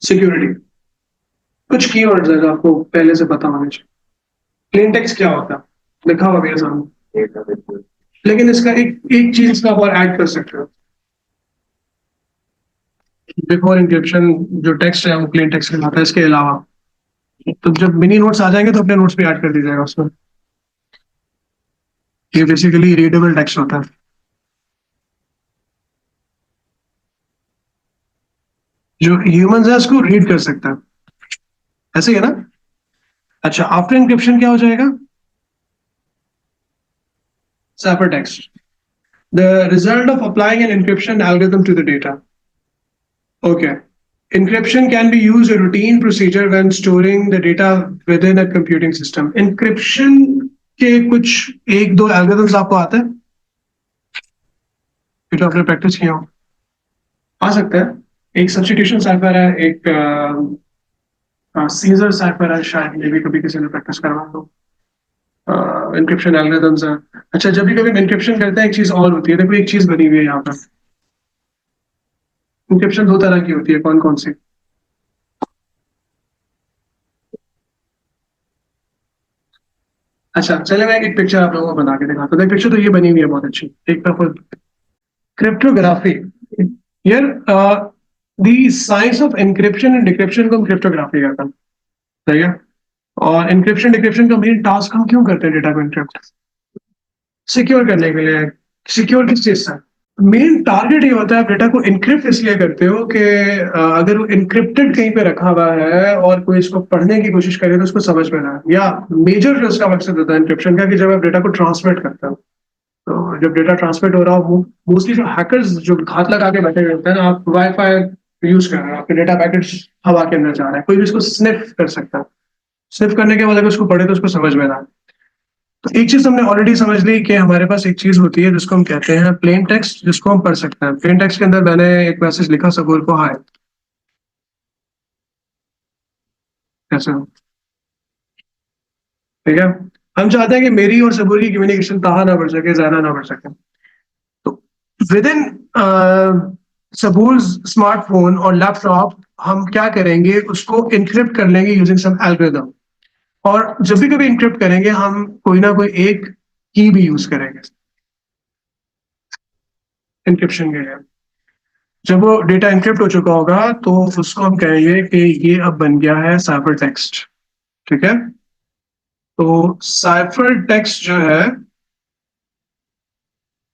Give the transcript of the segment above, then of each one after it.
Security. कुछ keywords है जो आपको पहले से पता होने चाहिए। प्लेन टेक्स्ट क्या होता है लिखा हुआ मेरे सामने, लेकिन इसका एक एक चीज का आप और ऐड कर सकते हो। बिफोर इंक्रिप्शन जो टेक्स्ट है वो प्लेन टेक्स्ट कहलाता है। इसके अलावा तो जब मिनी नोट्स आ जाएंगे तो अपने नोट्स पे ऐड कर दीजिएगा उसमें। ये बेसिकली रीडेबल टेक्स्ट होता है जो ह्यूमंस है उसको रीड कर सकता है। ऐसे ही है ना। अच्छा, आफ्टर इंक्रिप्शन क्या हो जाएगा? Cipher text, the result of applying an encryption algorithm to the data. Okay. Encryption can be used a routine procedure when storing the data within a computing system. Encryption के कुछ एक दो algorithms आपको आते हैं जो आपने प्रैक्टिस किया हो? आ सकता है। एक सब्स्टिट्यूशन साइफर है, एक सीजर साइफर है, शायद ये भी कभी किसी ने प्रैक्टिस करवा हो। इंक्रिप्शन एल्गोरिथम्स है। अच्छा, जब भी कभी हम इंक्रिप्शन करते हैं एक चीज और होती है। देखो एक चीज बनी हुई है यहाँ पर। इंक्रिप्शन दो तरह की होती है, कौन कौन सी? अच्छा चले, मैं एक पिक्चर आप लोगों को बना के दिखाता हूँ। पिक्चर तो ये बनी हुई है बहुत अच्छी। एक तरफ क्रिप्टोग्राफी। यार the science of encryption and decryption को हम क्रिप्टोग्राफी कहते हैं। सही है। और एनक्रिप्शन डिक्रिप्शन का मेन टास्क हम क्यों करते हैं? डेटा को एनक्रिप्ट सिक्योर करने के लिए। सिक्योर किस चीज से? मेन टारगेट ये होता है, आप डेटा को इनक्रिप्ट इसलिए करते हो कि अगर वो इनक्रिप्टेड कहीं पे रखा हुआ है और कोई इसको पढ़ने की कोशिश करे तो उसको समझ में ना आए। या मेजर जो उसका मकसद होता है इनक्रिप्शन का, कि जब आप डेटा को ट्रांसमिट करते हो तो जब डेटा ट्रांसमिट हो रहा हो, मोस्टली जो हैकर्स जो हाथ लगा के बैठे हुए होते हैं ना, आप वाईफाई यूज कर रहे हो, आपके डेटा पैकेट्स हवा के अंदर जा रहा है, कोई भी इसको स्निफ कर सकता है। स्निफ करने के बाद अगर उसको पढ़े तो उसको समझ में ना आए। तो एक चीज हमने ऑलरेडी समझ ली कि हमारे पास एक चीज होती है जिसको हम कहते हैं प्लेन टेक्स्ट, जिसको हम पढ़ सकते हैं। प्लेन टेक्स्ट के अंदर मैंने एक मैसेज लिखा सबूर को, हाय। कैसे हो? ठीक है। हम चाहते हैं कि मेरी और सबूर की कम्युनिकेशन कहाँ ना बढ़ सके, ज्यादा ना बढ़ सके। तो विद इन सबूर स्मार्टफोन और लैपटॉप हम क्या करेंगे, उसको इनक्रिप्ट कर लेंगे यूजिंग सम एल्गोरिथम। और जब भी कभी इनक्रिप्ट करेंगे हम कोई ना कोई एक की भी यूज करेंगे इंक्रिप्शन के लिए। जब वो डेटा एन्क्रिप्ट हो चुका होगा तो उसको हम कहेंगे कि ये अब बन गया है साइफर टेक्स्ट। ठीक है। तो साइफर टेक्स्ट जो है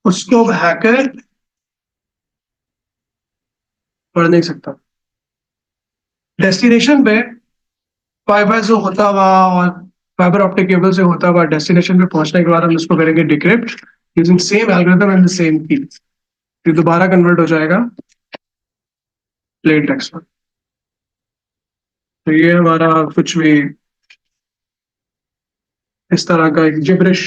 उसको हैकर पढ़ नहीं सकता। डेस्टिनेशन पे फाइबर से होता हुआ और फाइबर ऑप्टिक केबल से होता हुआ डेस्टिनेशन पे पहुंचने के बाद हम इसको करेंगे decrypt using same algorithm and the same की। फिर दोबारा कन्वर्ट हो जाएगा प्लेन टेक्स्ट में। तो ये हमारा कुछ भी इस तरह का एक जिब्रिश।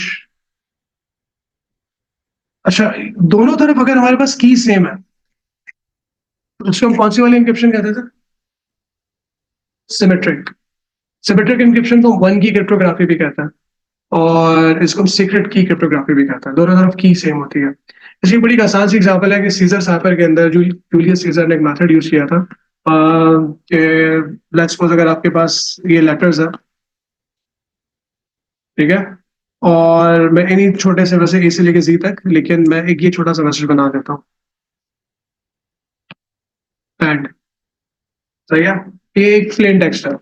अच्छा, दोनों तरफ अगर हमारे पास की सेम है तो उसको हम कौन सी वाली इंक्रिप्शन कहते थे? सिमेट्रिक। सिमेट्रिक इंक्रिप्शन को वन की क्रिप्टोग्राफी भी कहता है और इसको हम सीक्रेट की क्रिप्टोग्राफी भी कहता है। दोनों तरफ की सेम होती है। इसकी बड़ी आसान सी एग्जांपल है कि सीजर साइफर के अंदर जो जूलियस सीजर ने एक मेथड यूज किया था कि लेट्स सपोज अगर आपके पास ये लेटर्स है, ठीक है, और मैं इन्हीं छोटे से वैसे ए से लेके जी तक, लेकिन मैं एक ये छोटा सा मैसेज बना देता हूँ एंड। सही है। ये एक प्लेन टेक्स्ट है।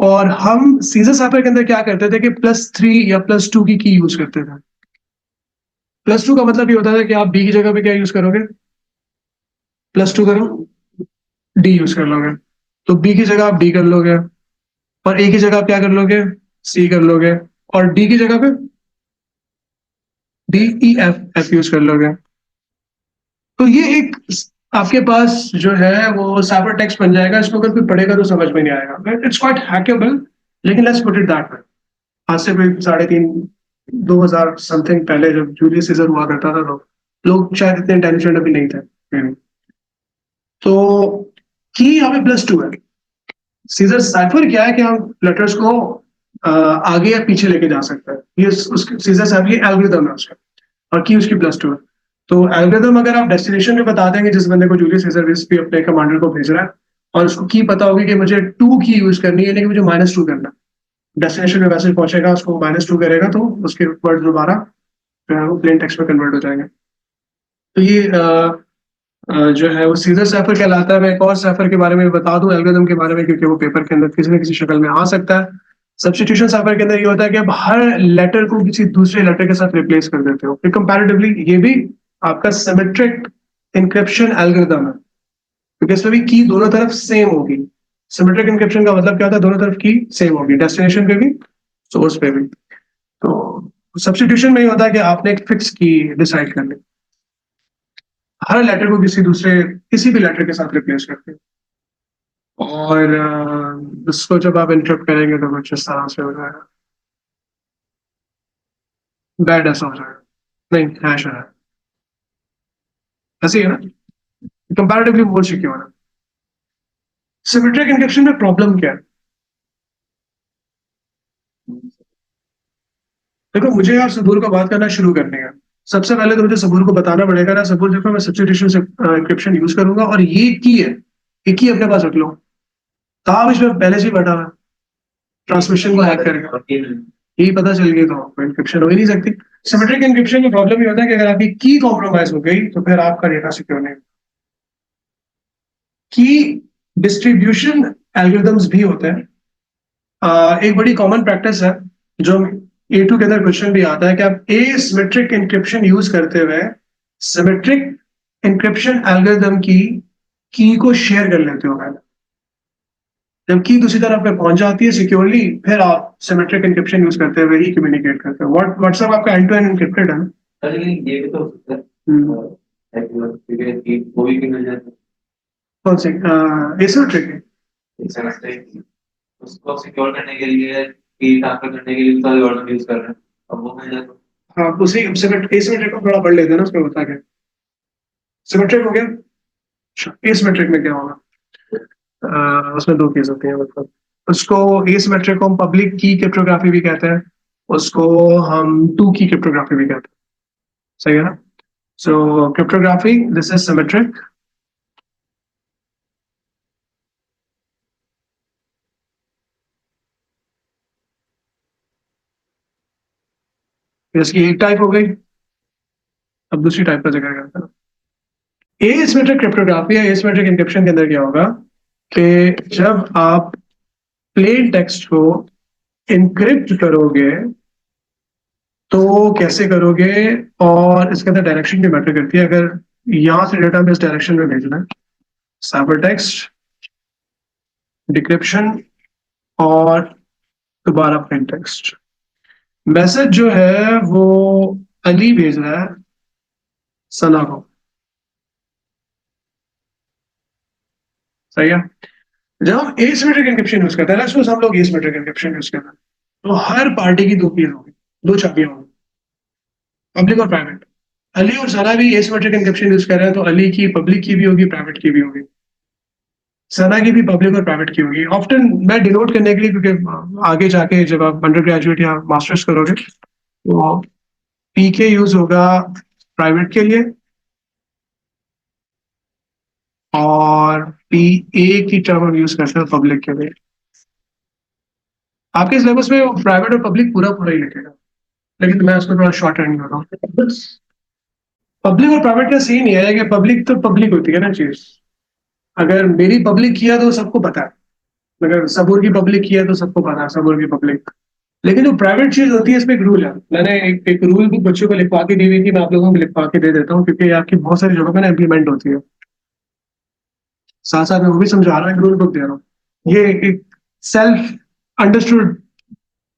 और हम सीजर साइफर के अंदर क्या करते थे कि +3 या +2 की यूज करते थे। +2 का मतलब ये होता था कि आप बी की जगह पे क्या यूज करोगे? +2 करो, डी यूज कर लोगे। तो बी की जगह आप डी कर लोगे और ए की जगह आप क्या कर लोगे? सी कर लोगे। और डी की जगह पे DEF यूज कर लोगे। तो ये एक आपके पास जो है वो साइफर टेक्स्ट बन जाएगा। इसको अगर कोई पढ़ेगा तो समझ में नहीं आएगा। इट्स क्वाइट हैकेबल, लेकिन let's put it that way. आज से कोई 3.5 2000 समथिंग पहले जब जूलियस सीजर हुआ करता था तो लोग शायद इतने इंटेलिजेंट अभी नहीं थे। तो की यहाँ पे +2 है। सीजर साइफर क्या है कि हम लेटर्स को आगे या पीछे लेके जा सकते हैं। ये उसके सीजर साइफर ये एल्गोरिथम है उसका, और की उसकी +2 है। तो एल्गोरिथम अगर आप डेस्टिनेशन पे बता देंगे जिस बंदे को जूलियस सीजर भी अपने कमांडर को भेज रहा है, और उसको की पता होगी कि मुझे 2 की यूज करनी है लेकिन मुझे -2 करना है। डेस्टिनेशन में मैसेज पहुंचेगा, उसको -2 करेगा तो उसके वर्ड दोबारा प्लेन टेक्स्ट में कन्वर्ट हो जाएंगे। तो ये जो है वो सीजर सैफर कहलाता है। मैं एक और सैफर के बारे में बता दूं, एल्गोरिथम के बारे में, क्योंकि वो पेपर के अंदर किसी न किसी शक्ल में आ सकता है। सब्स्टिट्यूशन सैफर के अंदर ये होता है कि आप हर लेटर को किसी दूसरे लेटर के साथ रिप्लेस कर देते हो। कंपैरेटिवली ये भी आपका सिमेट्रिक इंक्रिप्शन एल्गोरिथम है, क्योंकि इसमें भी की दोनों तरफ सेम होगी। सिमेट्रिक इंक्रिप्शन का मतलब क्या होता है? दोनों तरफ की सेम होगी, डेस्टिनेशन पे भी सोर्स पे भी। तो सब्स्टिट्यूशन में ये होता है कि आपने एक फिक्स की डिसाइड कर ली, हर लेटर को किसी भी लेटर के साथ रिप्लेस करते हैं। और इसको जब आप इंटरप्ट करेंगे तो कुछ इस तरह से हो जाएगा, बैड ऐसा हो जाएगा, नहीं हैश है, ऐसे ही है ना, कंपैरेटिवली मोर सिक्योर है। सिमेट्रिक इंक्रिप्शन में प्रॉब्लम क्या है? देखो, मुझे यार सबूर को बात करना शुरू करनी है। सबसे पहले तो मुझे सबूर को बताना पड़ेगा ना, सबूर देखो मैं सब्स्टिट्यूशन से इंक्रिप्शन यूज करूंगा और ये की है, ये की अपने पास रख लो, काम इसमें पहले से ही बैठा हुआ है, ट्रांसमिशन को हैक करेगा, यही पता चल गई तो इंक्रिप्शन हो ही नहीं सकती। सिमेट्रिक इंक्रिप्शन में प्रॉब्लम ये होता है कि अगर आपकी की कॉम्प्रोमाइज हो गई तो फिर आपका डेटा सिक्योर नहीं। की डिस्ट्रीब्यूशन एल्गोरिथम्स भी होते हैं। एक बड़ी कॉमन प्रैक्टिस है जो A2 के अंदर क्वेश्चन भी आता है कि आप एसिमेट्रिक इंक्रिप्शन यूज करते हुए सिमेट्रिक इंक्रिप्शन एल्गोरिथम की को शेयर कर लेते हो पहले। जब की दूसरी तरफ पे पहुंच जाती है सिक्योरली, फिर आप सिमेट्रिक इंक्रिप्शन यूज करते हुए ही कम्युनिकेट करते हो। व्हाट्सएप आपका एंड टू एंड इंक्रिप्टेड है। अरे लेकिन ये भी तो हो सकता है कि कोई भी मिल जाए तो कौन सी एसिमेट्रिक है? एक समझते हैं कि उसको सिक्योर करने के लिए कि ट्रांसफर करने के लिए सारे वर्ड यूज कर रहे हैं, अब वो मिल जाए तो हाँ, उसी एसिमेट्रिक को थोड़ा पढ़ लेते हैं ना, उसमें बता के। सिमेट्रिक हो गया, एसिमेट्रिक में क्या होगा? उसमें दो केस होती हैं, मतलब उसको एसिमेट्रिक को हम पब्लिक की क्रिप्टोग्राफी भी कहते हैं, उसको हम टू की क्रिप्टोग्राफी भी कहते हैं। सही है ना? सो क्रिप्टोग्राफी, दिस इज सिमेट्रिक। इसकी एक टाइप हो गई, अब दूसरी टाइप का जिक्र करते हैं। एसिमेट्रिक क्रिप्टोग्राफी या एसिमेट्रिक एन्क्रिप्शन के अंदर क्या होगा कि जब आप प्लेन टेक्स्ट को एन्क्रिप्ट करोगे तो कैसे करोगे, और इसके अंदर डायरेक्शन भी मैटर करती है। अगर यहां से डेटा में इस डायरेक्शन में भेजना है, साइबर टेक्स्ट, डिक्रिप्शन, और दोबारा प्लेन टेक्स्ट, मैसेज जो है वो अली भेज रहा है सना को। सही है? जब हम एसिमेट्रिक एन्क्रिप्शन यूज करते हैं ना, हम लोग एसिमेट्रिक एन्क्रिप्शन यूज करते हैं, तो हर पार्टी की दो कीज होगी, दो चाबियां होंगी, पब्लिक और प्राइवेट। अली और सना भी एसिमेट्रिक एन्क्रिप्शन यूज कर रहे हैं, तो अली की पब्लिक की भी होगी, प्राइवेट की भी होगी, सना की भी पब्लिक और प्राइवेट की होगी। ऑफ्टन मैं डिनोट करने के लिए, क्योंकि आगे जाके जब आप अंडर ग्रेजुएट या मास्टर्स करोगे तो पीके यूज होगा प्राइवेट के लिए, और पी ए की टर्म हम यूज करते हैं पब्लिक के लिए। आपके सिलेबस में प्राइवेट और पब्लिक पूरा पूरा ही लिखेगा, लेकिन मैं उसको थोड़ा शॉर्ट हैंड कर रहा हूँ। पब्लिक और प्राइवेट का सीन ये है कि पब्लिक तो पब्लिक होती है ना चीज। अगर मेरी पब्लिक किया तो सबको पता है, अगर सबूर की पब्लिक किया तो सबको पता है सबूर की पब्लिक। लेकिन जो प्राइवेट चीज होती है, इसमें एक रूल है। मैंने एक रूल बुक बच्चों को लिखवा के दी हुई थी, मैं आप लोगों को लिखवा के दे देता हूँ, क्योंकि आपकी बहुत सारी जगहों पे ना इम्प्लीमेंट होती है। साथ साथ मैं वो भी समझा रहा हूँ, एक रूल बुक दे रहा हूँ। ये एक सेल्फ अंडरस्टूड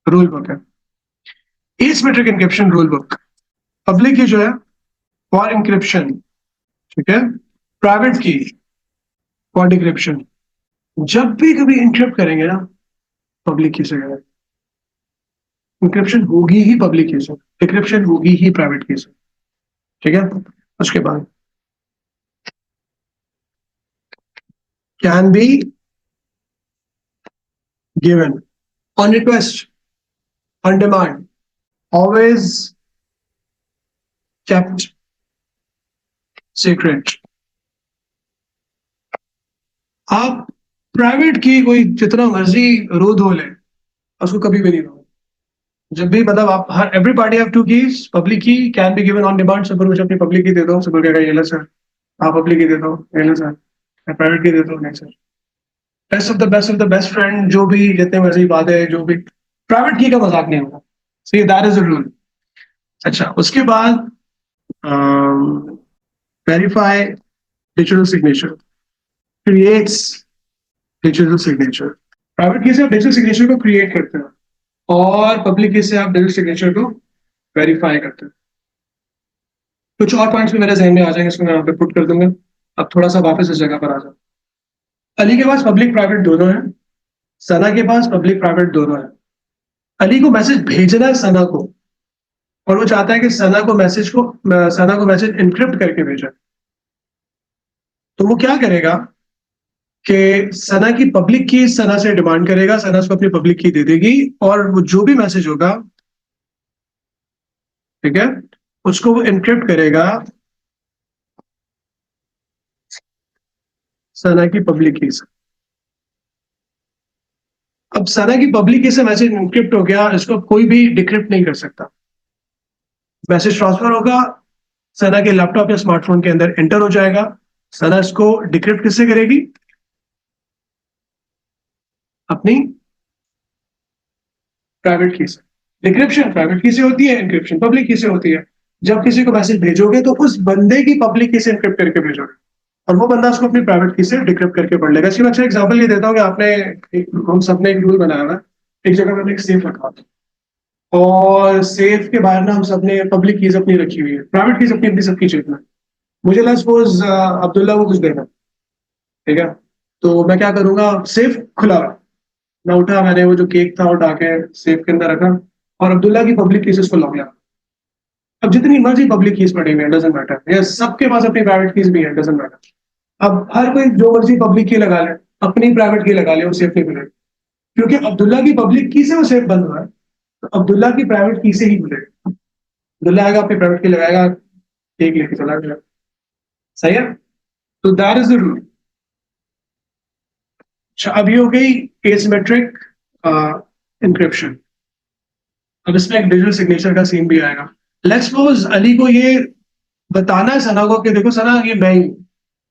रूल बुक है, asymmetric encryption rule book. Public की जो है फॉर इंक्रिप्शन, ठीक है, प्राइवेट की फॉर डिक्रिप्शन। जब भी कभी इंक्रिप्ट करेंगे ना, पब्लिक की से करें, इंक्रिप्शन होगी ही पब्लिक की से, डिक्रिप्शन होगी ही प्राइवेट की से। ठीक है? उसके बाद can be given on request, on demand, always kept secret। आप प्राइवेट की कोई जितना मर्जी रो धो ले, उसको कभी भी नहीं दो। जब भी मतलब आप हर everybody have two keys, public key can be given on demand. Suppose मुझे अपनी पब्लिक की दे दो, सपोज कहेगा ये लो सर, आप पब्लिक की दे दो, ये लो सर, मैं प्राइवेट की दे दो, नहीं sir. Best of the best friend, जो भी जितने मर्जी बातें, जो भी प्राइवेट की का मजाक नहीं होगा। See that is a rule. अच्छा, उसके बाद verify digital signature, creates digital signature. Private की से आप डिजिटल सिग्नेचर को क्रिएट करते हैं और पब्लिक की से आप डिजिटल सिग्नेचर को वेरीफाई करते हैं। कुछ और पॉइंट्स भी मेरे जहन में आ जाएंगे, इसको मैं यहाँ पे पुट कर दूंगा। अब थोड़ा सा वापस इस जगह पर आ जाओ। अली के पास पब्लिक प्राइवेट दोनों है, सना के पास पब्लिक प्राइवेट दोनों है। अली को मैसेज भेजना है सना को, और वो चाहता है कि सना को मैसेज इनक्रिप्ट करके भेजा। तो वो क्या करेगा कि सना की पब्लिक की सना से डिमांड करेगा, सना उसको अपनी पब्लिक की दे देगी, और वो जो भी मैसेज होगा, ठीक है, उसको वो इनक्रिप्ट करेगा सना की पब्लिक की से। अब सना की पब्लिक की से मैसेज इनक्रिप्ट हो गया, इसको कोई भी डिक्रिप्ट नहीं कर सकता। मैसेज ट्रांसफर होगा, सना के लैपटॉप या स्मार्टफोन के अंदर एंटर हो जाएगा। सना इसको डिक्रिप्ट किससे करेगी? अपनी प्राइवेट की से। डिक्रिप्शन प्राइवेट की से होती है, इंक्रिप्शन पब्लिक की से होती है। जब किसी को मैसेज भेजोगे तो उस बंदे की पब्लिक की से इनक्रिप्ट करके भेजोगे, और वो बंदा उसको अपनी प्राइवेट की से डिक्रिप्ट करके पढ़ लेगा। इसकी मैं अच्छा एग्जांपल ये देता हूँ कि आपने हम सबने एक रूल बनाया हुआ है, एक जगह मैंने एक सेफ रखा था, और सेफ के बाहर ना हम सबने पब्लिक कीज अपनी रखी हुई है, प्राइवेट कीज अपनी अपनी सबकी चेक में। मुझे ना सपोज अब्दुल्ला को कुछ देना, ठीक है, तो मैं क्या करूंगा, सेफ खुला हुआ, मैं उठा, मैंने वो जो केक था उठा के सेफ के अंदर रखा, और अब्दुल्ला की पब्लिक कीज को लॉक किया। अब जितनी मर्जी पब्लिक कीज पड़ी हुई है, डजेंट मैटर, ये सबके पास अपनी प्राइवेट कीज भी है, डजेंट मैटर। अब हर कोई जो मर्जी पब्लिक की लगा ले, अपनी प्राइवेट की लगा ले, वो सेफ नहीं मिलेगी, क्योंकि अब्दुल्ला की पब्लिक की से वो सेफ बंद हुआ है, तो अब्दुल्ला की प्राइवेट की से ही मिलेगा। अब्दुल्ला आएगा, अपनी प्राइवेट की लगाएगा, केक लेके चला गया। सही है, तो दैट इज द रूल। अच्छा, अब ये हो गई एसिमेट्रिक इंक्रिप्शन। अब इसमें एक डिजिटल सिग्नेचर का सीन भी आएगा। लेट्स सपोज अली को ये बताना है सना को कि देखो सना, ये मैं ही हूं,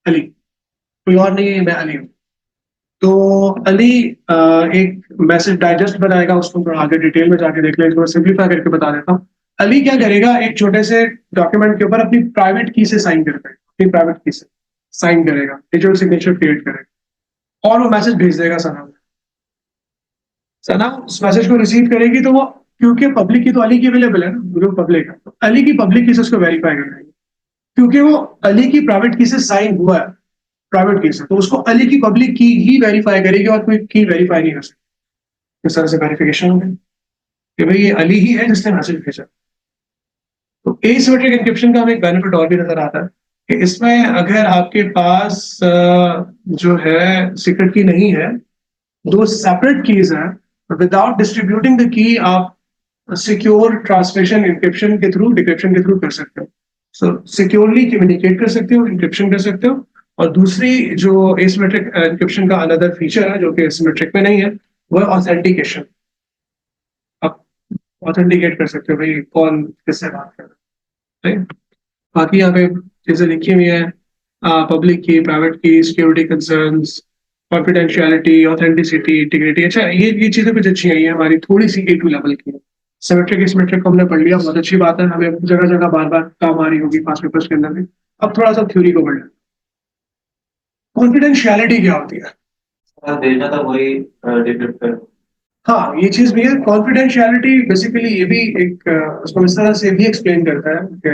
अली, कोई और नहीं है, मैं अली हूं। तो अली एक मैसेज डाइजेस्ट बनाएगा, उसको थोड़ा आगे डिटेल में जाके देख ले, इसको सिंप्लीफाई करके बता देता हूँ। अली क्या करेगा, एक छोटे से डॉक्यूमेंट के ऊपर अपनी प्राइवेट की से साइन करेगा, अपनी प्राइवेट की से साइन करेगा, डिजिटल सिग्नेचर क्रिएट करेगा, और वो मैसेज भेज देगा सना को। सना उस मैसेज को रिसीव करेगी, तो वो, क्योंकि पब्लिक की तो अली की अवेलेबल है ना, जो पब्लिक है, तो अली की पब्लिक की से उसको वेरीफाई कर देंगे, क्योंकि वो अली की प्राइवेट की से साइन हुआ है, प्राइवेट की से, तो उसको अली की पब्लिक की ही वेरीफाई करेगी, और कोई की वेरीफाई नहीं कर सकती। इस तरह से वेरिफिकेशन हो गई कि भाई ये अली ही है जिसने मैसेज भेजा। तो एसिमेट्रिक एन्क्रिप्शन का हमें एक बेनिफिट और भी नजर आता है कि इसमें अगर आपके पास जो है सीक्रेट की नहीं है, दो सेपरेट कीज हैं, विदाउट डिस्ट्रीब्यूटिंग द की आप सिक्योर ट्रांसमिशन इंक्रिप्शन के थ्रू, डिक्रिप्शन के थ्रू कर सकते हो। सो सिक्योरली कम्युनिकेट कर सकते हो, इंक्रिप्शन कर सकते हो। और दूसरी जो एसिमेट्रिक इंक्रिप्शन का अनदर फीचर है जो कि एसिमेट्रिक में नहीं है, वो है ऑथेंटिकेशन। आप ऑथेंटिकेट कर सकते हो भाई कौन किससे बात कर रहा है, right? बाकी यहाँ पे चीजें लिखी हुई है, पब्लिक की, प्राइवेट की, security concerns, confidentiality, authenticity, integrity. अच्छा, ये चीजें कुछ अच्छी आई है, हमारी थोड़ी सी A2 लेवल की है। सिमेट्रिक एसिमेट्रिक को हमने पढ़ लिया, बहुत अच्छी बात है, हमें जगह जगह बार बार काम आ रही होगी पास पेपर्स के अंदर भी। अब थोड़ा सा थ्योरी को पढ़ लें। कॉन्फिडेंशियलिटी क्या होती है? भेजना था वही डिक्रिप्ट कर। हाँ, ये चीज भी है। कॉन्फिडेंशियलिटी बेसिकली ये भी एक उसको इस तरह से भी एक्सप्लेन करता है कि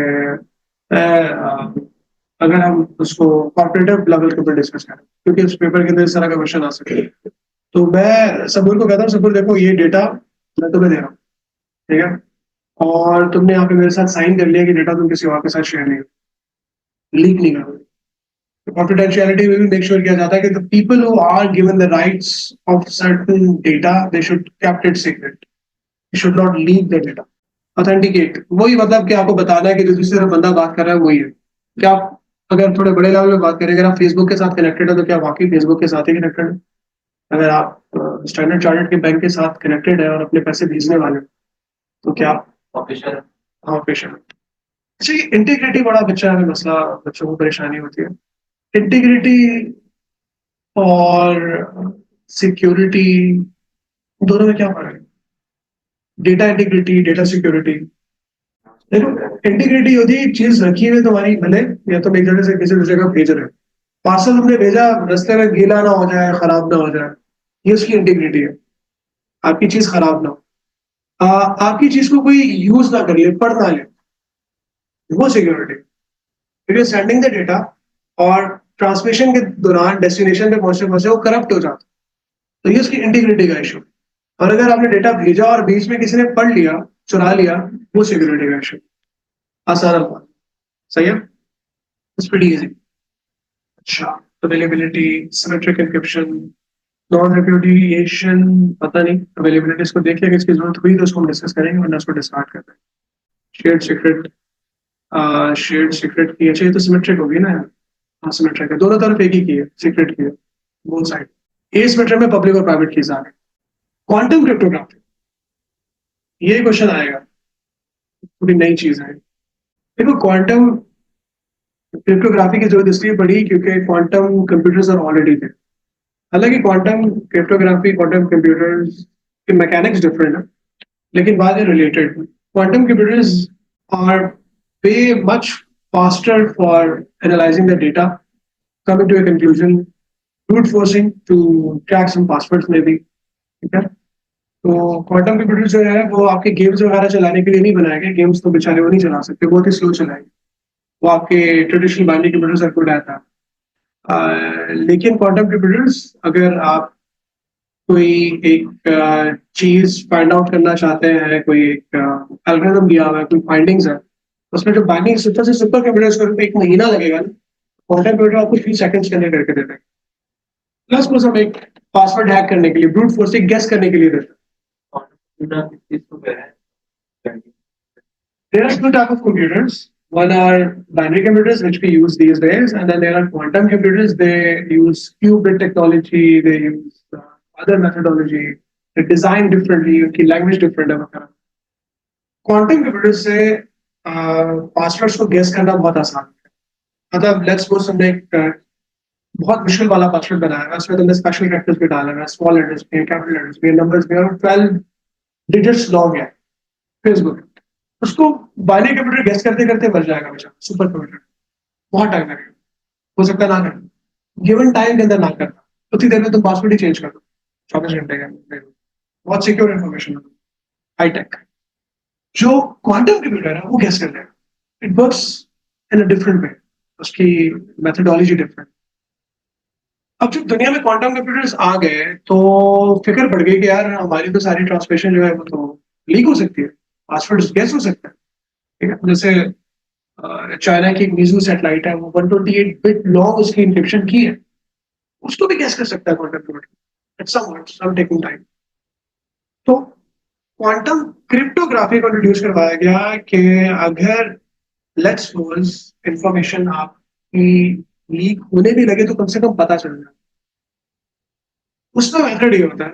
अगर हम उसको कॉर्पोरेटिव लेवल के ऊपर डिस्कस करें, क्योंकि उस पेपर के अंदर इस तरह का क्वेश्चन आ सकता है, तो मैं सबूर को कहता हूँ, सबूर देखो ये डेटा मैं तुम्हें दे रहा हूँ, ठीक है, और तुमने यहाँ पे मेरे साथ साइन कर लिया कि डेटा तुम किसी और के साथ शेयर नहीं, लीक नहीं करोगे। कॉन्फिडेंशियलिटी में भी मेक श्योर किया जाता है कि the people who are given the rights of certain data, they should kept it secret, they should not leak the data. Authenticate वही मतलब कि आपको बताना है कि जो दूसरा बंदा बात कर रहा है वही है। क्या आप अगर थोड़े बड़े लेवल में बात करें, अगर आप फेसबुक के साथ कनेक्टेड है, तो क्या वाकई फेसबुक के साथ ही कनेक्टेड है? अगर आप स्टैंडर्ड चार्टर्ड के बैंक के साथ कनेक्टेड है और अपने पैसे भेजने वाले हो, तो क्या आप ऑफिशियल हाँ पेशेंट? अच्छा, ये इंटीग्रिटी बड़ा बच्चा है मसला, बच्चों को परेशानी होती है। इंटीग्रिटी और सिक्योरिटी दोनों में क्या फर्क है? Data integrity, data security. देखो, इंटीग्रिटी होती है एक चीज रखी हुई है तुम्हारी, भले या तुम एक जगह से किसी दूसरी जगह भेज रहे हो, पार्सल तुमने भेजा, रास्ते में गीला ना हो जाए, खराब ना हो जाए, ये उसकी इंटीग्रिटी है। आपकी चीज खराब ना हो, आपकी चीज को कोई यूज ना कर ले, पढ़ ना ले, वो security. It is sending the data और ट्रांसमिशन के दौरान डेस्टिनेशन पे पहुंचते पहुंचते वो करप्ट हो जाता, तो ये उसकी इंटीग्रिटी का इशू। और अगर आपने डेटा भेजा और बीच में किसी ने पढ़ लिया, चुरा लिया, वो सिक्योरिटी का इशू। आसान बात, सही है, इट्स प्रीटी इजी। अच्छा, अवेलेबिलिटी, सिमेट्रिक एन्क्रिप्शन, नॉन रिप्यूडिएशन, पता नहीं अवेलेबिलिटी इसको देखिए, अगर इसकी जरूरत हुई तो उसको हम डिस्कस करेंगे, वरना उसको डिस्कार्ड करते हैं। शेयर्ड सीक्रेट, शेयर्ड सीक्रेट की, अच्छा ये तो सिमेट्रिक होगी ना यार। हाँ सिमेट्रिक है, दोनों तरफ एक ही की है, सीक्रेट की है, बोथ साइड। एसिमेट्रिक में पब्लिक और प्राइवेट कीज आ गए। क्वांटम क्रिप्टोग्राफी, ये क्वेश्चन आएगा, थोड़ी नई चीज है। देखो, क्वांटम क्रिप्टोग्राफी की जरूरत इसलिए पड़ी क्योंकि क्वांटम कंप्यूटर्स आर ऑलरेडी थे। हालांकि क्वांटम क्रिप्टोग्राफी, क्वांटम कंप्यूटर्स के मैकेनिक्स डिफरेंट है, लेकिन बाद में related. Quantum computers are way much faster for analysing the data, coming to a conclusion, brute forcing to crack some passwords maybe, ठीक है। तो क्वांटम कंप्यूटर जो है वो आपके गेम्स वगैरह चलाने के लिए नहीं बनाए गए, गेम्स तो बेचारे वो नहीं चला सकते, बहुत ही स्लो चलाएंगे, वो आपके ट्रेडिशनल बाइनरी कंप्यूटर सर्किट रहता है। लेकिन क्वांटम कंप्यूटर्स, अगर आप कोई एक चीज फाइंड आउट करना चाहते हैं, कोई एक एल्गोरिथम दिया हुआ है, कोई फाइंडिंग्स है, उसमें जो बाइनरी सुपर से सुपर कंप्यूटर्स को एक महीना लगेगा ना, क्वांटम कंप्यूटर आपको 3 सेकंड्स के अंदर करके देते हैं। प्लस प्लस हम एक पासवर्ड हैक करने के लिए, ब्रूट फोर्स से गेस करने के लिए देते हैं। There are two types of computers. One are binary computers, which we use these days, and then there are quantum computers. They use qubit technology. They use other methodology. They design differently. उनकी language different है वगैरह। Quantum computers से passwords को guess करना बहुत आसान है। मतलब let's suppose हमने एक बहुत मुश्किल वाला पासवर्ड बनाया है, उसमें तुमने स्पेशल कैरेक्टर्स भी डाला है, स्मॉल लेटर्स में, कैपिटल लेटर्स में, नंबर्स में, और 12 डिजिट्स लॉन्ग है फेसबुक, उसको बाइनरी कंप्यूटर गेस करते करते बच जाएगा बेचारा, सुपर कंप्यूटर बहुत टाइम लगेगा, हो सकता है ना कर, गिवन टाइम के अंदर ना करना, उतनी देर में तुम पासवर्ड ही चेंज कर दो, 24 घंटे के अंदर। बहुत सिक्योर इन्फॉर्मेशन है, हाई टेक। जो क्वांटम कंप्यूटर है वो गेस कर लेगा, it works in a different way, उसकी मेथोडोलॉजी डिफरेंट। अब जब दुनिया में क्वांटम कंप्यूटर्स आ गए तो फिक्र पड़ गई कि यार हमारी तो सारी ट्रांसमिशन जो है वो तो लीक हो सकती है, पासवर्ड गेस हो सकता है, ठीक है। जैसे चाइना की मीजू सैटेलाइट है, वो 128 बिट लॉन्ग उसकी इंक्रिप्शन की है, उसको भी गैस कर सकता है quantum computer, it's some taking time. तो क्वांटम क्रिप्टोग्राफी को इंट्रोड्यूस करवाया गया कि अगर लेट्स सपोज इंफॉर्मेशन आपकी लीक होने भी लगे तो कम से कम पता चल जाए। उसका मेथड ये होता है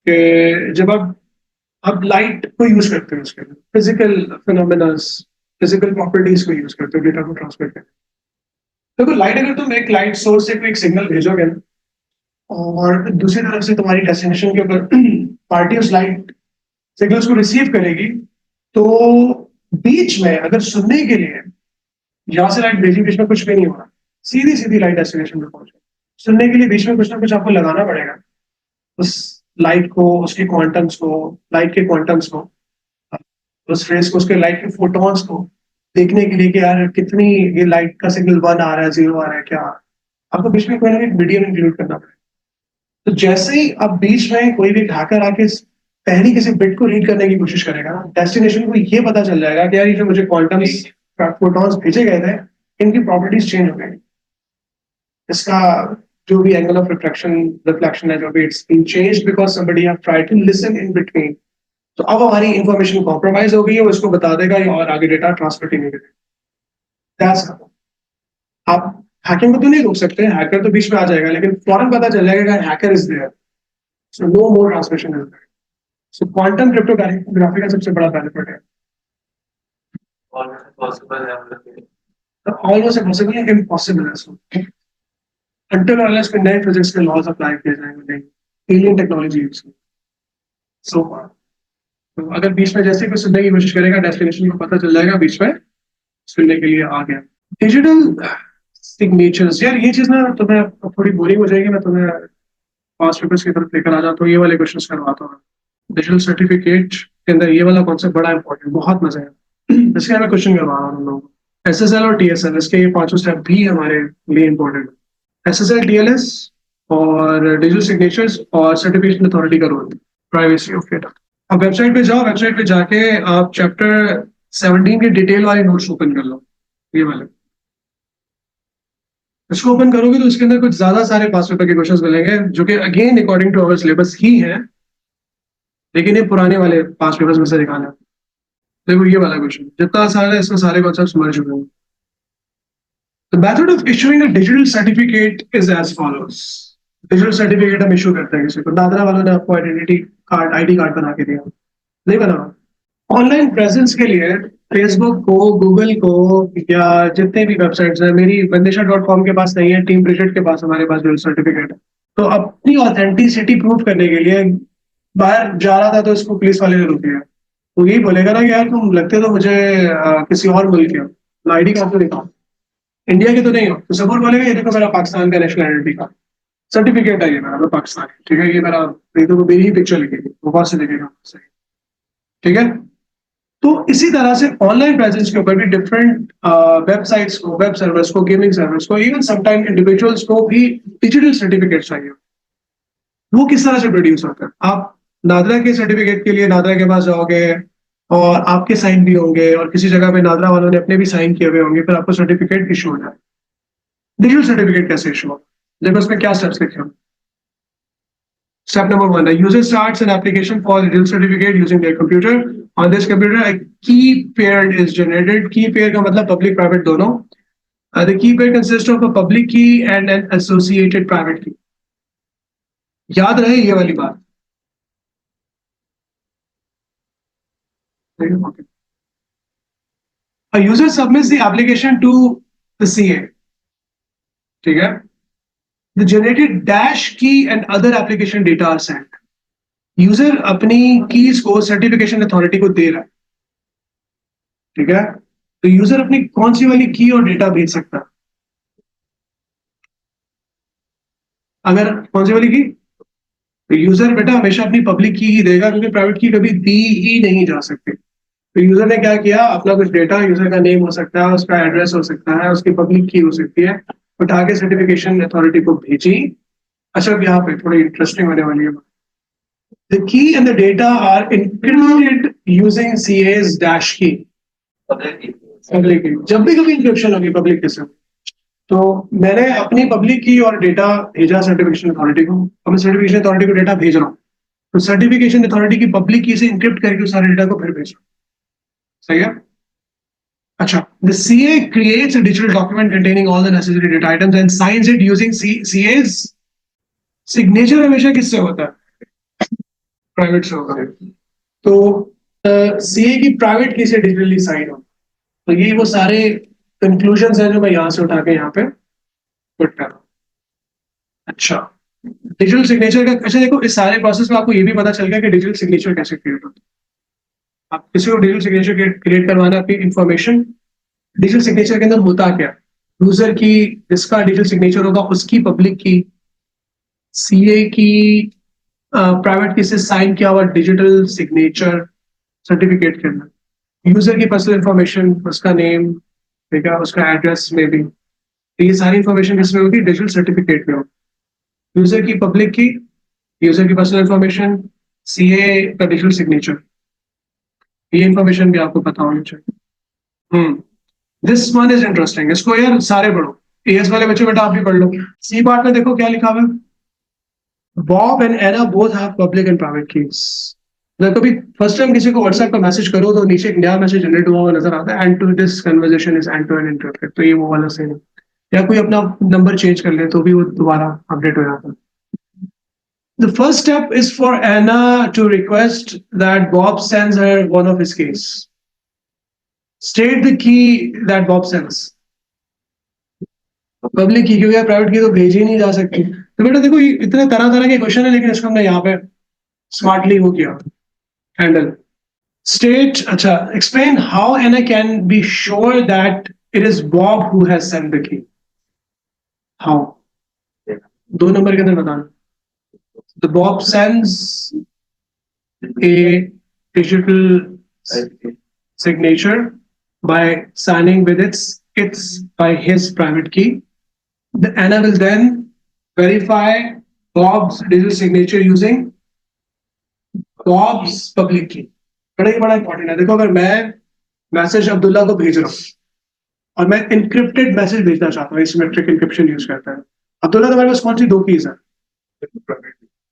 कि जब आप लाइट को यूज करते हो, उसके फिजिकल फिनोमिनल्स, फिजिकल प्रॉपर्टीज को यूज करते हो डेटा को ट्रांसमिट करने। देखो, लाइट, अगर तुम एक लाइट सोर्स से कोई एक सिग्नल भेजोगे ना, और दूसरी तरफ से तुम्हारी डेस्टिनेशन के ऊपर पार्टी उस लाइट सिग्नल्स को रिसीव करेगी, तो बीच में अगर सुनने के लिए यहाँ से लाइट भेजी, बीच में कुछ भी नहीं होगा, सीधी सीधी लाइट डेस्टिनेशन पे पहुंचे। सुनने के लिए बीच में कुछ ना कुछ आपको लगाना पड़ेगा, उस लाइट को, उसके क्वांटम्स को, लाइट के क्वांटम्स को, उस फेस को, उसके लाइट के फोटॉन्स को देखने के लिए कि यार कितनी ये लाइट का सिग्नल 1 आ रहा है, 0 आ रहा है, क्या आ रहा है। आपको बीच में कोई ना कोई मीडियम इंक्लूड करना पड़ेगा। तो जैसे ही अब बीच में कोई भी हैकर आके पहली किसी बिट को रीड करने की कोशिश करेगा, डेस्टिनेशन को ये पता चल जाएगा कि यार ये जो मुझे क्वांटम्स फोटॉन्स भेजे गए थे, इनकी प्रॉपर्टीज चेंज हो गई, इसका जो भी एंगल ऑफ रिफ्लेक्शन रिफ्लेक्शन है, जो भी it's been changed because somebody have tried to listen in between. तो अब हमारी इंफॉर्मेशन कॉम्प्रोमाइज हो गई है, वो इसको बता देगा और आगे डेटा ट्रांसमिट ही नहीं करेगा। आप हैकिंग को तो नहीं रोक सकते, हैकर तो बीच में आ जाएगा, लेकिन फौरन पता चल जाएगा hacker is there, so no more transmission is there. सो क्वांटम क्रिप्टोग्राफी का सबसे बड़ा बेनिफिट है, ऑलमोस्ट पॉसिबल है हम लोग के लिए। ऑलमोस्ट इम्पॉसिबल, इम्पॉसिबल है सो until unless कोई नए फिजिक्स के लॉज अप्लाई किए जाएंगे, एलियन टेक्नोलॉजी यूज सो फार। तो अगर बीच में जैसे ही कोई सुनने की कोशिश करेगा, डेस्टिनेशन को पता चल जाएगा, बीच में सुनने के लिए आ गया। डिजिटल सिग्नेचर्स, यार ये चीज ना तुम्हें थोड़ी बोरिंग हो जाएगी, मैं तुम्हें पास्ट पेपर्स की तरफ लेकर आ जाता हूँ, ये वाले क्वेश्चंस करवाता हूँ। डिजिटल सर्टिफिकेट के अंदर ये वाला कॉन्सेप्ट बड़ा इंपॉर्टेंट, बहुत मजा है। इसके मैं क्वेश्चन करवा रहा हूँ हम लोग। SSL और TSL, इसके ये पांचों स्टेप भी हमारे लिए इंपॉर्टेंट है। SSL, TLS और डिजिटल सिग्नेचर्स और सर्टिफिकेशन अथॉरिटी का रोल, प्राइवेसी ऑफ डेटा। अब वेबसाइट पे जाओ, वेबसाइट पे जाके आप चैप्टर 17 के डिटेल वाले नोट्स ओपन कर लो, ये वाले। इसको ओपन करोगे तो इसके अंदर कुछ ज्यादा सारे पास पेपर के क्वेश्चंस मिलेंगे, जो कि again according to our syllabus ही है, लेकिन ये पुराने वाले पास पेपर्स में से निकाले। देखो ये वाला क्वेश्चन जितना आसान है, इसमें सारे कॉन्सेप्ट्स मर चुके हैं। The method of issuing a digital certificate is as follows. Digital certificate हम इशू करते हैं किसी को। दादरा वालों ने आपको आइडेंटिटी कार्ड, ID कार्ड बना के दिया, नहीं बना। ऑनलाइन प्रेजेंस के लिए फेसबुक को, गूगल को, या जितने भी वेबसाइट्स हैं, मेरी बंदिशा.com के पास नहीं है, टीम ब्रिजेट के पास हमारे पास डिजिटल सर्टिफिकेट है। तो अपनी ऑथेंटिसिटी प्रूव करने के लिए बाहर जा रहा था, तो इसको पुलिस वाले ने रोक लिया। तो यही बोलेगा ना कि यार तुम लगते तो मुझे किसी और मुल्क के हो, ID कार्ड तो दिखाओ, इंडिया के तो नहीं हो। तो सबूत बोलेगा ये देखो मेरा पाकिस्तान का नेशनल आइडेंटिटी कार्ड सर्टिफिकेट है, ये मेरा, मैं पाकिस्तानी, ठीक है, ये मेरा, नहीं तो मेरी ही पिक्चर लिखेगी, वो से दिखेगा सही, ठीक है। तो इसी तरह से ऑनलाइन प्रेजेंस के ऊपर भी डिफरेंट वेबसाइट्स को, वेब सर्वर्स को, गेमिंग सर्वर्स को, इवन समटाइम इंडिविजुअल्स को भी डिजिटल सर्टिफिकेट चाहिए। वो किस तरह से प्रोड्यूस होता है? आप नादरा के सर्टिफिकेट के लिए नादरा के पास जाओगे और आपके साइन भी होंगे, और किसी जगह पे नादरा वालों ने अपने भी साइन किए हुए होंगे, फिर आपको सर्टिफिकेट इशू हो जाए। डिजिटल सर्टिफिकेट कैसे इशू होगा? देखो उसमें क्या स्टेप्स लिखे हो। Step number 1, the user starts an application for the digital certificate using their computer. On this computer, a key pair is generated. Key pair का मतलब public private दोनों। The key pair consists of a public key and an associated private key. याद रहे ये वाली बात। Okay. A user submits the application to the CA. ठीक है? The generated dash key and other application data are sent. User अपनी keys को certification authority को दे रहा है, ठीक है। तो यूजर अपनी कौन सी वाली की और डेटा भेज सकता है? अगर कौन सी वाली की, तो यूजर बेटा हमेशा अपनी पब्लिक की ही देगा, क्योंकि प्राइवेट की कभी दी ही नहीं जा सकती। तो यूजर ने क्या किया, अपना कुछ डेटा, यूजर का नेम हो सकता है, उसका एड्रेस हो सकता है, उसकी पब्लिक की हो सकती है, उठा के सर्टिफिकेशन अथॉरिटी को भेजी। अच्छा, अब यहाँ पे थोड़ी इंटरेस्टिंग होने वाली है। The key and the data are encrypted using CA's dash key. Public की जब भी कभी इंक्रिप्शन होगी पब्लिक के साथ, तो मैंने अपनी पब्लिक की और डेटा भेजा सर्टिफिकेशन अथॉरिटी को, अब मैं सर्टिफिकेशन अथॉरिटी को डेटा भेज रहा हूँ, तो सर्टिफिकेशन अथॉरिटी की पब्लिक की से इंक्रिप्ट करके उस सारे डेटा को फिर भेज रहा हूँ, सही है। अच्छा, the CA creates a digital document containing all the necessary data items and signs it using CA's signature। हमेशा किससे होता है? प्राइवेट से होगा। तो CA की प्राइवेट की से डिजिटली साइन हो। तो ये वो सारे कंक्लूजन है जो मैं यहाँ से उठा के यहाँ पे पुट कर रहा हूँ। अच्छा, डिजिटल सिग्नेचर का, अच्छा देखो इस सारे प्रोसेस में आपको ये भी पता चल गया कि डिजिटल सिग्नेचर कैसे क्रिएट होता है। आप किसी को डिजिटल सिग्नेचर क्रिएट करवाना, आपकी इंफॉर्मेशन डिजिटल सिग्नेचर के अंदर होता क्या, यूजर की जिसका डिजिटल सिग्नेचर होगा उसकी पब्लिक की, CA की प्राइवेट की से साइन किया हुआ डिजिटल सिग्नेचर सर्टिफिकेट के अंदर, यूजर की पर्सनल इंफॉर्मेशन, उसका नेम, ठीक है, उसका एड्रेस में भी, ये सारी इंफॉर्मेशन किसमें होगी? डिजिटल सर्टिफिकेट में होगी। यूजर की पब्लिक की, यूजर की पर्सनल इंफॉर्मेशन, CA का डिजिटल सिग्नेचर, ये इंफॉर्मेशन भी आपको पता होनी चाहिए। दिस वन इज इंटरेस्टिंग, इसको यार सारे पढ़ो, AS वाले बच्चे बेटा आप भी पढ़ लो। सी पार्ट में देखो क्या लिखा हुआ है, Bob and Anna both have public and private keys. अगर कभी फर्स्ट टाइम किसी को व्हाट्सएप पर मैसेज करो तो नीचे एक नया मैसेज जनरेट हुआ हुआ नजर आता है, and to this conversation is end to end encrypted. तो ये वो वाला सेम है। या कोई अपना नंबर चेंज कर ले तो भी वो दोबारा अपडेट हो जाता है। The first step is for Anna to request that Bob sends her one of his keys. State the key that Bob sends. Public की, क्योंकि प्राइवेट की तो भेजी नहीं जा सकती। तो बेटा देखो, ये इतने तरह तरह के क्वेश्चन है, लेकिन इसको हमने यहाँ पे स्मार्टली वो किया, हैंडल। स्टेट, अच्छा, explain how Anna can be sure that it is Bob who has send the key. How? 2 number के अंदर बताना। The Bob sends a digital signature by signing with its by his private key. The Anna will then verify Bob's digital signature using Bob's public key. बड़ा important है। देखो, अगर मैं message Abdullah को भेज रहा हूँ और मैं इनक्रिप्टेड मैसेज भेजना चाहता हूँ, एसिमेट्रिक इनक्रिप्शन यूज करता है। अब्दुल्ला, तुम्हारे पास कौन सी 2 कीज है?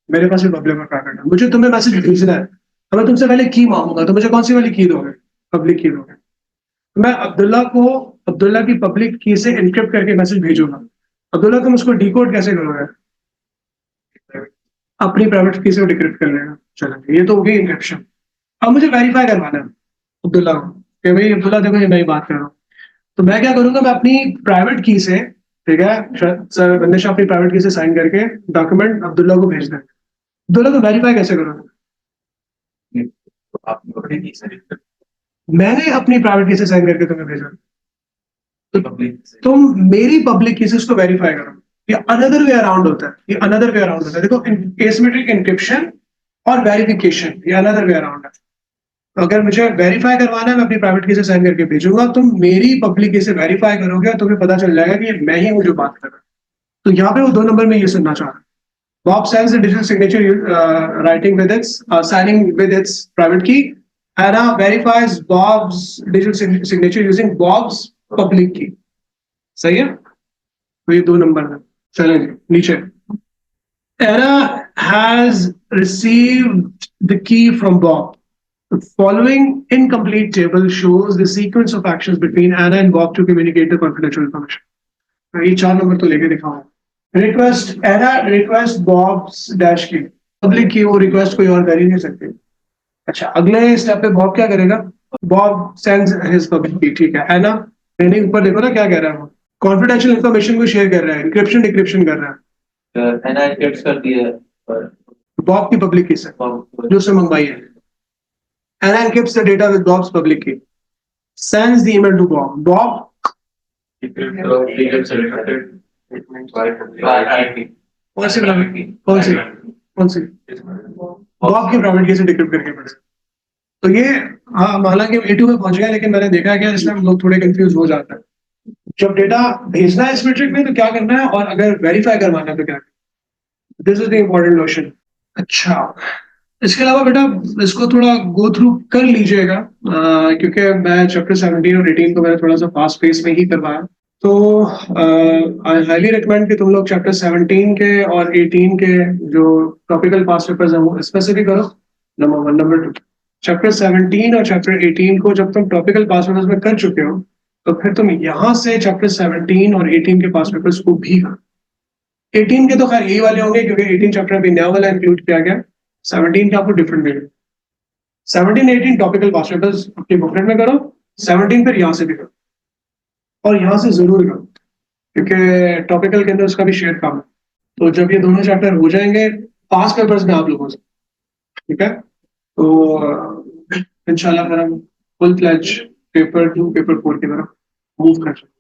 मेरे पास भी पब्लिक और प्राइवेट है। मुझे तुम्हें मैसेज भेजना है, तो मैं तुमसे पहले की मांगूंगा, तो मुझे कौन सी वाली की दोगे? पब्लिक की दोगे। मैं अब्दुल्ला को अब्दुल्ला की पब्लिक की से इनक्रिप्ट करके मैसेज भेजूंगा। अब्दुल्ला, तुम उसको डिकोड कैसे करोगे? अपनी प्राइवेट की से डिक्रिप्ट कर लेगा। चलो, ये तो हो गई इनक्रिप्शन। अब मुझे वेरीफाई करवाना है अब्दुल्ला को कि भाई अब्दुल्ला देखो, ये मैं बात कर रहा हूँ। तो मैं क्या करूंगा, मैं अपनी प्राइवेट की से, ठीक है सर, बंदे अपनी प्राइवेट की से साइन करके डॉक्यूमेंट अब्दुल्ला को भेज दें। अब्दुल्ला, तो वेरीफाई कैसे करोगे? मैंने अपनी प्राइवेट की से साइन करके तुम्हें भेजा, तो तुम मेरी पब्लिक की से उसको वेरीफाई करो। ये अनदर वे अराउंड होता है, ये अनदर वे अराउंड होता है। देखो, एसिमेट्रिक एन्क्रिप्शन और वेरिफिकेशन, ये अनदर वे अराउंड है। तो अगर मुझे वेरीफाई करवाना है, मैं अपनी प्राइवेट की से साइन करके भेजूंगा, तुम मेरी पब्लिक की से वेरीफाई करोगे और तुम्हें पता चल जाएगा कि ये मैं ही हूं जो बात कर रहा हूं। तो यहाँ पे वो 2 नंबर में ये सुनना चाह रहा है। Bob sends the digital signature, writing with its, signing with its private key. Anna verifies Bob's digital signature using Bob's public key. सही है? तो ये 2 नंबर है। चलें नीचे। Anna has received the key from Bob. The following incomplete table shows the sequence of actions between Anna and Bob to communicate the confidential information. ये 4 number तो लेके दिखाऊंगा। रिक्वेस्ट, एना रिक्वेस्ट बॉब्स डैश की public की, वो request कोई और कर ही नहीं सकती। अच्छा, अगले स्टेप पे बॉब क्या करेगा? बॉब सेंड्स हिज पब्लिक की, ठीक है। एना, यानी ऊपर देखो ना क्या कह रहा है, वो कॉन्फिडेंशियल इंफॉर्मेशन को शेयर कर रहा है, इंक्रिप्शन डिक्रिप्शन कर रहा है। एना एनक्रिप्ट कर दिया है बॉब की पब्लिक की से जो उसने मंगवाई है। Anna encrypts the data with Bob's public key, sends the email to Bob. Bob कौन सी प्राइवेट की? कौन सी बॉब की प्राइवेट की से डिक्रिप्ट करके पढ़े। तो ये, हाँ, हालांकि A2 में पहुंच गया, लेकिन मैंने देखा है कि इसमें लोग थोड़े कंफ्यूज हो जाते हैं। जब डेटा भेजना है सिमेट्रिक में तो क्या करना है, और अगर वेरीफाई करवाना है तो क्या? This is the important question. अच्छा, इसके अलावा बेटा इसको थोड़ा गो थ्रू कर लीजिएगा, क्योंकि मैं चैप्टर 17 और 18 को मैंने थोड़ा सा फास्ट पेस में ही करवाया। तो आई हाईली रिकमेंड कि तुम लोग चैप्टर 17 के और 18 के जो टॉपिकल पास्ट पेपर्स हैं वो स्पेसिफिक करो, नंबर 1। नंबर 2, चैप्टर 17 और चैप्टर 18 को जब तुम टॉपिकल पास्ट पेपर्स में कर चुके हो, तो फिर तुम यहाँ से चैप्टर 17 और 18 के पास्ट पेपर्स को भी करो। 18 के तो खैर यही वाले होंगे, क्योंकि 18 चैप्टर अभी नया वाला इंक्लूड किया गया। 17 के आपको डिफरेंट मिलेगा। 17 18 टॉपिकल पास्ट पेपर्स अपनी बुकलेट में करो, 17 फिर यहाँ से भी करो, और यहाँ से जरूर करो, क्योंकि टॉपिकल के अंदर उसका भी शेयर कम है। तो जब ये दोनों चैप्टर हो जाएंगे पास्ट पेपर्स में आप लोगों से, ठीक है, तो इंशाल्लाह फिर हम फुल फ्लैज पेपर 2 पेपर 4 की तरफ मूव कर सकते हैं।